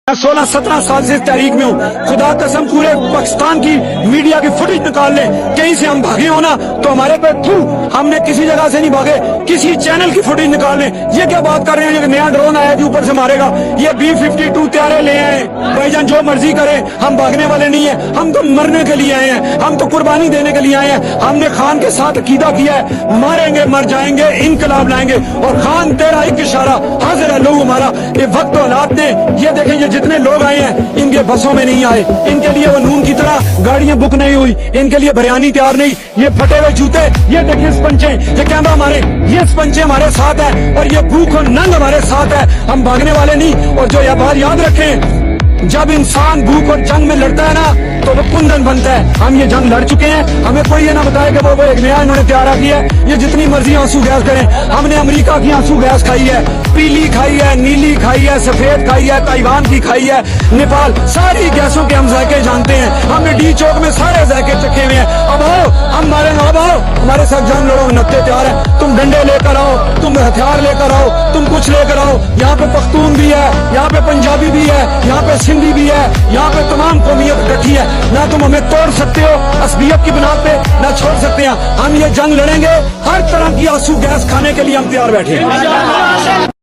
16-17 साल से इस तहरीक में हूँ। खुदा कसम पूरे पाकिस्तान की मीडिया की फुटेज निकाल ले, कहीं से हम भागे हो ना तो हमारे पे थू, हमने किसी जगह से नहीं भागे, किसी चैनल की फुटेज निकाल ले। ये क्या बात कर रहे हैं, ये नया ड्रोन आया जो ऊपर से मारेगा, ये B-52 तैयारे ले आए भाईजान, जो मर्जी करे, हम भागने वाले नहीं है, हम तो मरने के लिए आए हैं, हम तो कुर्बानी देने के लिए आए हैं। हमने खान के साथ अकीदा किया है, मारेंगे मर जाएंगे, इनकलाब लाएंगे। और खान तेरा एक इशारा हाजिर है लोग हमारा। ये वक्त औलाद ने, ये देखें ये जितने लोग आए हैं इनके बसों में नहीं आए, इनके लिए वो नून की तरह गाड़ियां बुक नहीं हुई, इनके लिए बिरयानी तैयार नहीं। ये फटे हुए जूते, ये देखिए स्पंचे, ये कैमरा हमारे, ये स्पंचे हमारे साथ है, और ये भूख और नंग हमारे साथ है। हम भागने वाले नहीं। और जो यह बात याद रखें, जब इंसान भूख और जंग में लड़ता है ना तो वो कुंदन बनता है। हम ये जंग लड़ चुके हैं, हमें कोई ये ना बताए कि वो एक नया इन्होंने तैयार किया है। ये जितनी मर्जी आंसू गैस करें, हमने अमेरिका की आंसू गैस खाई है, पीली खाई है, नीली खाई है, सफेद खाई है, ताइवान की खाई है, नेपाल, सारी गैसों के हम जायके जानते हैं। हमने डी चौक में सारे जायके चखे हुए हैं। अब आओ हम मारेंगे, अब आओ हमारे साथ जंग लड़ो, नत्ते तैयार है। तुम डंडे लेकर आओ, तुम हथियार लेकर आओ, तुम कुछ लेकर आओ। यहाँ पे पख्तून भी है, यहाँ पे पंजाबी भी है, यहाँ पे सिंधी भी है, यहाँ पे तमाम कौमियत इकट्ठी है। ना तुम हमें तोड़ सकते हो असबियत की बिना पे, ना छोड़ सकते हैं। हम ये जंग लड़ेंगे, हर तरह की आंसू गैस खाने के लिए हम तैयार बैठे हैं।